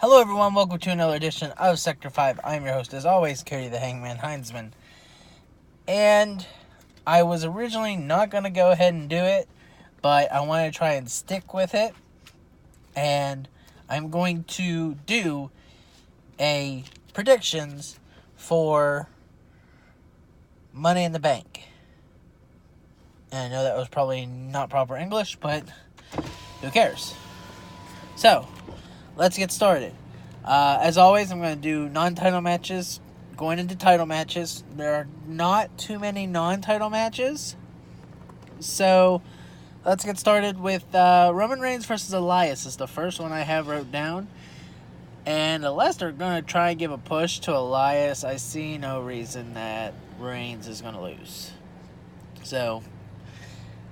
Hello everyone, welcome to another edition of Sector 5. I'm your host, as always, Cody the Hangman Heinzman. And I was originally not going to go ahead and do it, but I want to try and stick with it. And I'm going to do a predictions for Money in the Bank. And I know that was probably not proper English, but who cares? So, let's get started. As always, I'm going to do non-title matches. Going into title matches, there are not too many non-title matches. So, let's get started with Roman Reigns versus Elias. Is the first one I have wrote down. And unless they're going to try and give a push to Elias, I see no reason that Reigns is going to lose. So,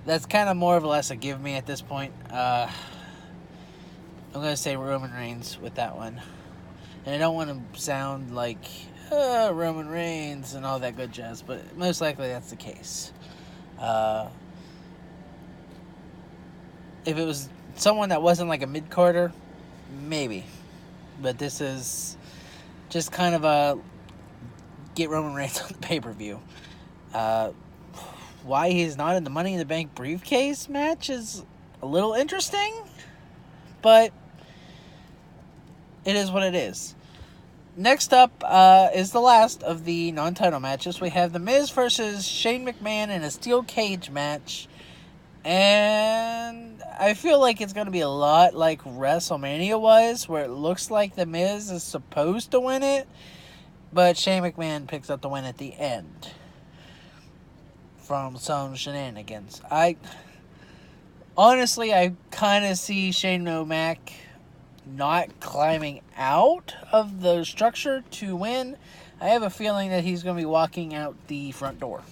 that's kind of more or less a give me at this point. I'm going to say Roman Reigns with that one. And I don't want to sound like Roman Reigns and all that good jazz, but most likely that's the case. If it was someone that wasn't like a mid-carder, maybe. But this is just kind of a get Roman Reigns on the pay-per-view. Why he's not in the Money in the Bank briefcase match is a little interesting, but it is what it is. Next up is the last of the non-title matches. We have The Miz versus Shane McMahon in a steel cage match. And I feel like it's going to be a lot like WrestleMania was, where it looks like The Miz is supposed to win it, but Shane McMahon picks up the win at the end from some shenanigans. I kind of see Shane O'Mac not climbing out of the structure to win. I have a feeling that he's going to be walking out the front door.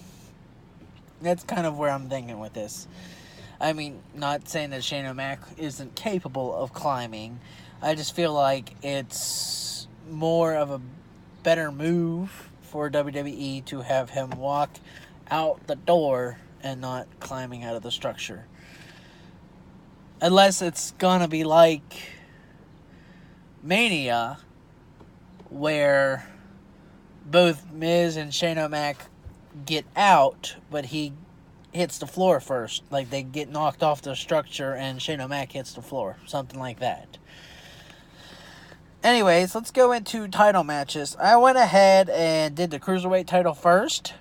That's kind of where I'm thinking with this. I mean, not saying that Shane O'Mac isn't capable of climbing. I just feel like it's more of a better move for WWE to have him walk out the door and not climbing out of the structure. Unless it's going to be like Mania, where both Miz and Shane O'Mac get out, but he hits the floor first. Like, they get knocked off the structure and Shane O'Mac hits the floor. Something like that. Anyways, let's go into title matches. I went ahead and did the Cruiserweight title first.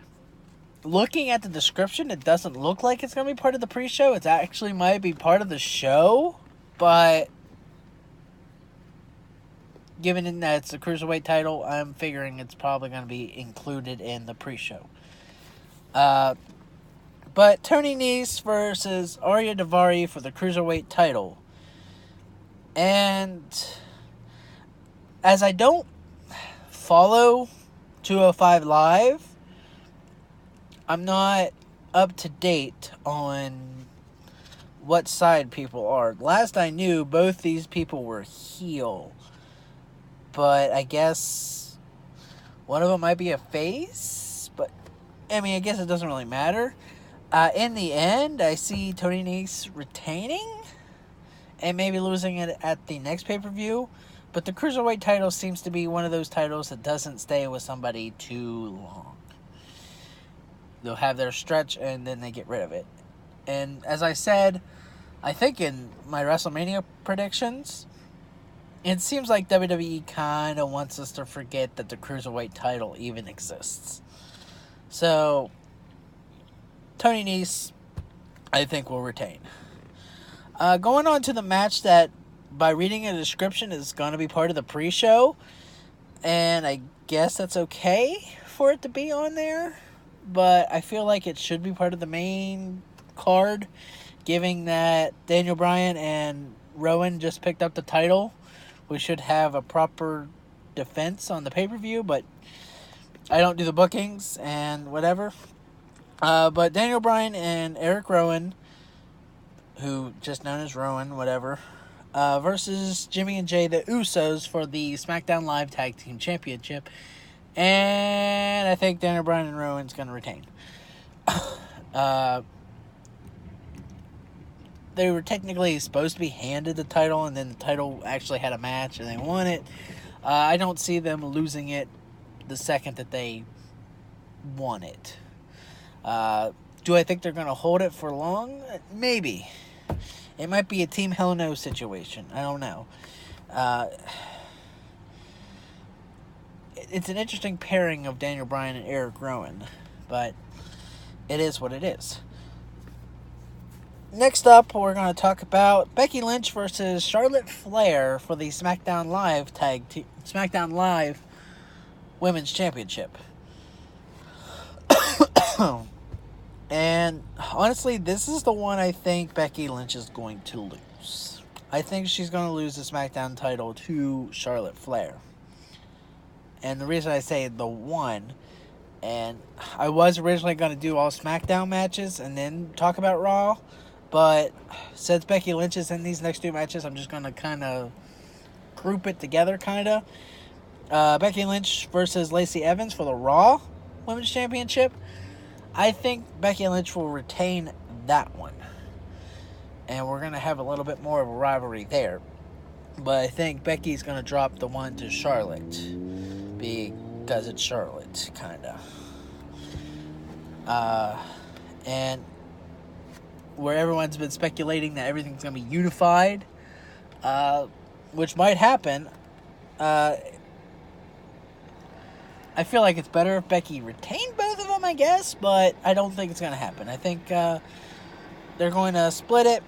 Looking at the description, it doesn't look like it's going to be part of the pre-show. It actually might be part of the show, but given that it's the Cruiserweight title, I'm figuring it's probably going to be included in the pre-show. But Tony Nese versus Arya Daivari for the Cruiserweight title. And as I don't follow 205 Live, I'm not up to date on what side people are. Last I knew, both these people were heel. But I guess one of them might be a face. But, I mean, I guess it doesn't really matter. In the end, I see Tony Nese retaining and maybe losing it at the next pay-per-view. But the Cruiserweight title seems to be one of those titles that doesn't stay with somebody too long. They'll have their stretch and then they get rid of it. And as I said, I think in my WrestleMania predictions, it seems like WWE kind of wants us to forget that the Cruiserweight title even exists. So, Tony Nese, I think, will retain. Going on to the match that, by reading a description, is going to be part of the pre-show. And I guess that's okay for it to be on there. But I feel like it should be part of the main card, given that Daniel Bryan and Rowan just picked up the title. We should have a proper defense on the pay-per-view, but I don't do the bookings and whatever. But Daniel Bryan and Eric Rowan, who just known as Rowan, whatever, versus Jimmy and Jay, the Usos, for the SmackDown Live Tag Team Championship. And I think Daniel Bryan and Rowan's going to retain. they were technically supposed to be handed the title, and then the title actually had a match and they won it. I don't see them losing it the second that they won it. Do I think they're going to hold it for long? Maybe. It might be a Team Hell No situation. I don't know. It's an interesting pairing of Daniel Bryan and Eric Rowan, but it is what it is. Next up, we're going to talk about Becky Lynch versus Charlotte Flair for the SmackDown Live Women's Championship. And honestly, this is the one I think Becky Lynch is going to lose. I think she's going to lose the SmackDown title to Charlotte Flair. And the reason I say the one, and I was originally going to do all SmackDown matches and then talk about Raw, but since Becky Lynch is in these next two matches, I'm just going to kind of group it together, kind of. Becky Lynch versus Lacey Evans for the Raw Women's Championship. I think Becky Lynch will retain that one. And we're going to have a little bit more of a rivalry there. But I think Becky's going to drop the one to Charlotte. Because it's Charlotte, kind of. And where everyone's been speculating that everything's going to be unified, which might happen, I feel like it's better if Becky retained both of them, I guess, but I don't think it's going to happen. I think they're going to split it,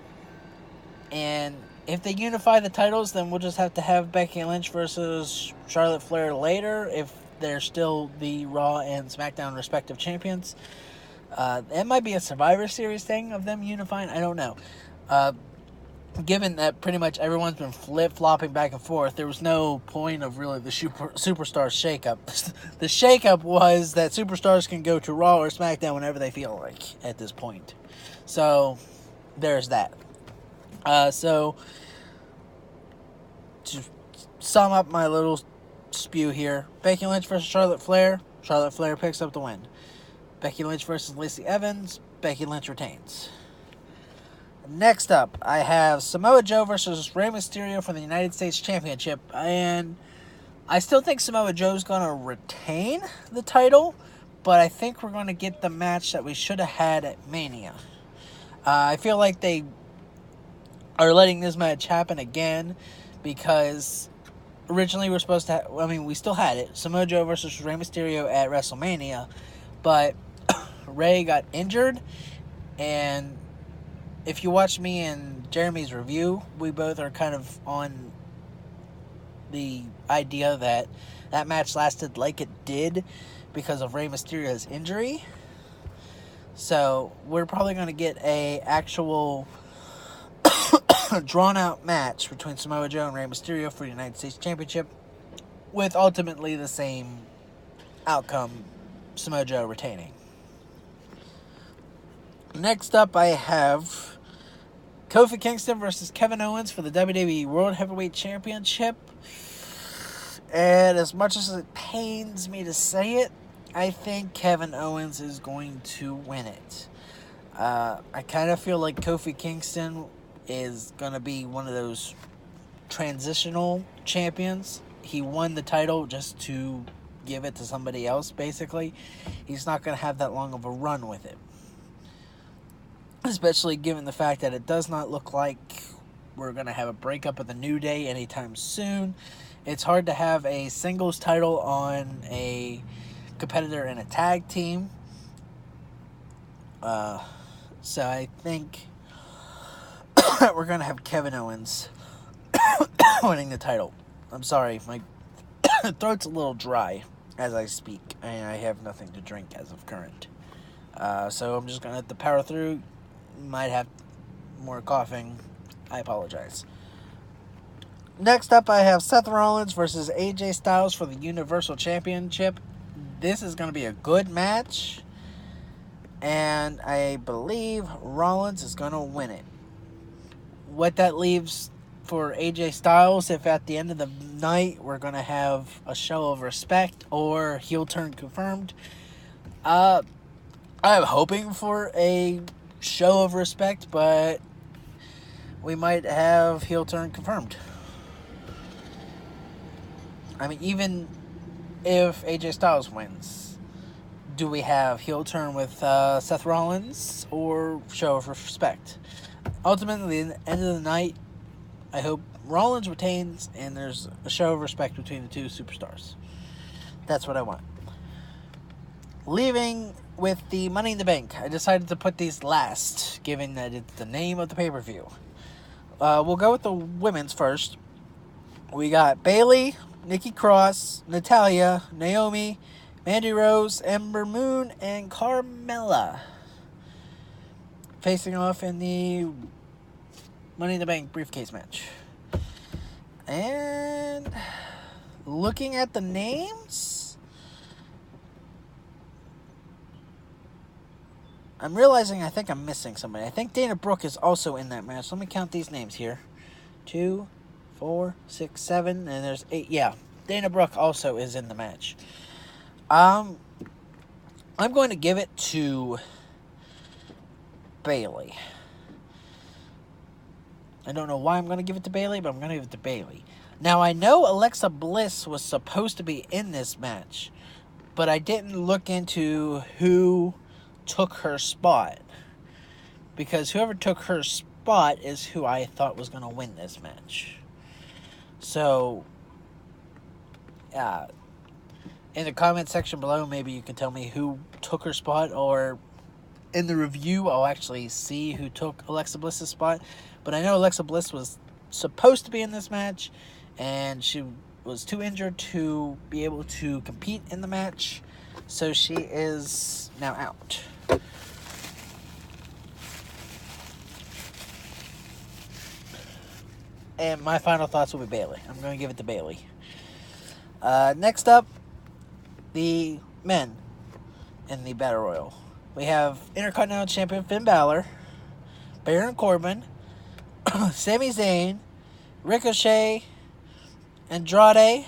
and if they unify the titles, then we'll just have to have Becky Lynch versus Charlotte Flair later, if they're still the Raw and SmackDown respective champions. It might be a Survivor Series thing of them unifying, I don't know. Given that pretty much everyone's been flip-flopping back and forth, there was no point of really the Superstars shakeup. The shakeup was that Superstars can go to Raw or SmackDown whenever they feel like at this point. So, there's that. So, to sum up my little spew here, Becky Lynch versus Charlotte Flair. Charlotte Flair picks up the win. Becky Lynch versus Lacey Evans. Becky Lynch retains. Next up, I have Samoa Joe versus Rey Mysterio for the United States Championship. And I still think Samoa Joe's going to retain the title, but I think we're going to get the match that we should have had at Mania. I feel like they are letting this match happen again because originally we're supposed to we still had it. Samoa Joe versus Rey Mysterio at WrestleMania, but Rey got injured, and if you watch me and Jeremy's review, we both are kind of on the idea that that match lasted like it did because of Rey Mysterio's injury. So we're probably going to get a actual drawn-out match between Samoa Joe and Rey Mysterio for the United States Championship with ultimately the same outcome, Samoa Joe retaining. Next up, I have Kofi Kingston versus Kevin Owens for the WWE World Heavyweight Championship. And as much as it pains me to say it, I think Kevin Owens is going to win it. I kind of feel like Kofi Kingston is going to be one of those transitional champions. He won the title just to give it to somebody else, basically. He's not going to have that long of a run with it. Especially given the fact that it does not look like we're going to have a breakup of the New Day anytime soon. It's hard to have a singles title on a competitor in a tag team. So I think we're going to have Kevin Owens winning the title. I'm sorry, my throat's a little dry as I speak, and I have nothing to drink as of current. So I'm just going to have to power through. Might have more coughing. I apologize. Next up, I have Seth Rollins versus AJ Styles for the Universal Championship. This is going to be a good match, and I believe Rollins is going to win it. What that leaves for AJ Styles, if at the end of the night we're going to have a show of respect or heel turn confirmed, I'm hoping for a show of respect, but we might have heel turn confirmed. I mean, even if AJ Styles wins, do we have heel turn with Seth Rollins or show of respect? Ultimately, at the end of the night, I hope Rollins retains and there's a show of respect between the two superstars. That's what I want. Leaving with the Money in the Bank, I decided to put these last, given that it's the name of the pay-per-view. We'll go with the women's first. We got Bayley, Nikki Cross, Natalya, Naomi, Mandy Rose, Ember Moon, and Carmella facing off in the Money in the Bank briefcase match. And looking at the names, I'm realizing I think I'm missing somebody. I think Dana Brooke is also in that match. Let me count these names here. 2, 4, 6, 7, and there's 8. Yeah, Dana Brooke also is in the match. I'm going to give it to Bayley. I don't know why I'm going to give it to Bayley, but I'm going to give it to Bayley. Now, I know Alexa Bliss was supposed to be in this match, but I didn't look into who took her spot, because whoever took her spot is who I thought was going to win this match. So, in the comment section below, maybe you can tell me who took her spot, or in the review, I'll actually see who took Alexa Bliss's spot. But I know Alexa Bliss was supposed to be in this match, and she was too injured to be able to compete in the match, so she is now out. And my final thoughts will be Bayley. I'm going to give it to Bayley. Next up, the men in the Battle Royal. We have Intercontinental Champion Finn Balor, Baron Corbin, Sami Zayn, Ricochet, Andrade,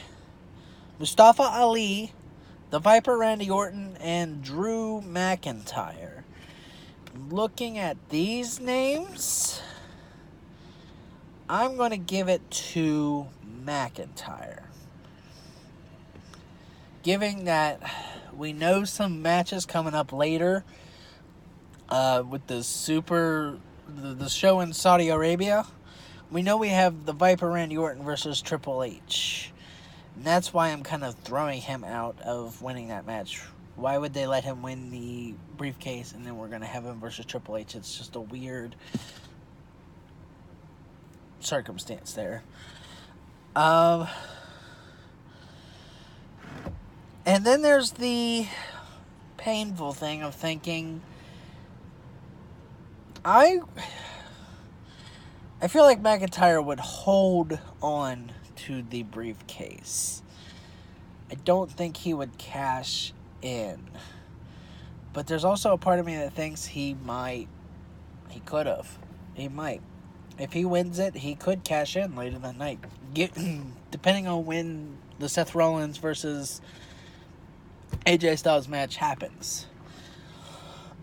Mustafa Ali, the Viper Randy Orton, and Drew McIntyre. Looking at these names, I'm going to give it to McIntyre. Given that we know some matches coming up later with the show in Saudi Arabia, we know we have the Viper Randy Orton versus Triple H. And that's why I'm kind of throwing him out of winning that match. Why would they let him win the briefcase and then we're going to have him versus Triple H? It's just a weird circumstance there. And then there's the painful thing of thinking, I feel like McIntyre would hold on to the briefcase. I don't think he would cash in. But there's also a part of me that thinks he might. If he wins it, he could cash in later that night. Depending on when the Seth Rollins versus AJ Styles match happens.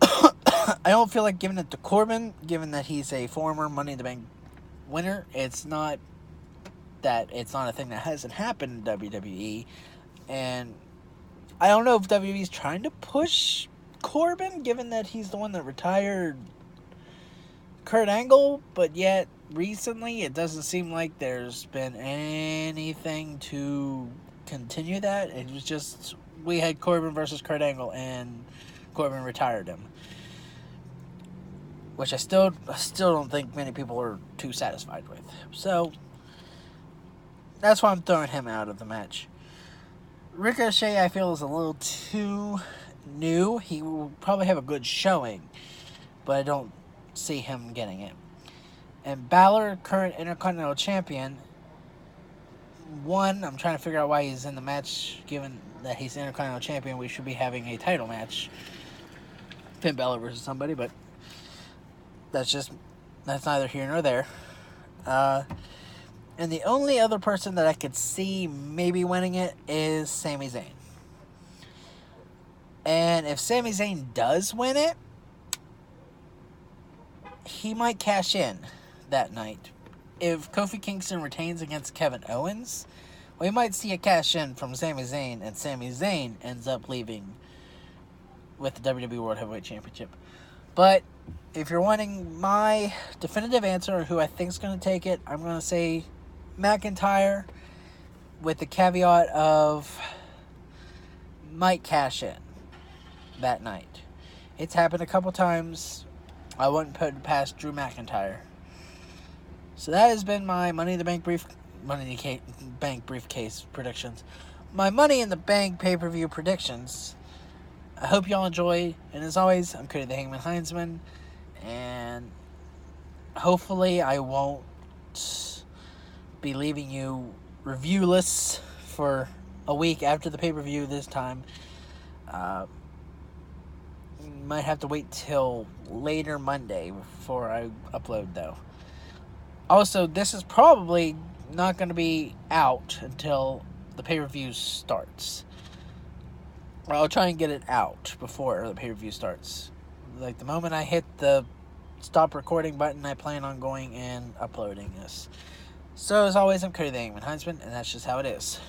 I don't feel like giving it to Corbin, given that he's a former Money in the Bank winner. It's not a thing that hasn't happened in WWE. And I don't know if WWE's trying to push Corbin, given that he's the one that retired Kurt Angle, but yet recently it doesn't seem like there's been anything to continue that. It was just, we had Corbin versus Kurt Angle and Corbin retired him, which I still don't think many people are too satisfied with. So that's why I'm throwing him out of the match. Ricochet, I feel, is a little too new. He will probably have a good showing, but I don't see him getting it. And Balor, current Intercontinental Champion, I'm trying to figure out why he's in the match. Given that he's Intercontinental Champion, we should be having a title match. Finn Balor versus somebody, but that's neither here nor there. And the only other person that I could see maybe winning it is Sami Zayn. And if Sami Zayn does win it, he might cash in, that night. If Kofi Kingston retains against Kevin Owens, we might see a cash in from Sami Zayn, and Sami Zayn ends up leaving with the WWE World Heavyweight Championship. But if you're wanting my definitive answer on who I think is going to take it, I'm going to say McIntyre, with the caveat of might cash in that night. It's happened a couple times. I wouldn't put it past Drew McIntyre. So that has been my Money in the Bank briefcase predictions. My Money in the Bank pay-per-view predictions. I hope y'all enjoy. And as always, I'm Cody the Hangman Heinzman. And hopefully I won't be leaving you reviewless for a week after the pay-per-view this time. Might have to wait till later Monday before I upload, though. Also, this is probably not going to be out until the pay-per-view starts. I'll try and get it out before the pay-per-view starts. Like, the moment I hit the stop recording button, I plan on going and uploading this. So, as always, I'm Cody the Hangman Heinzman, and that's just how it is.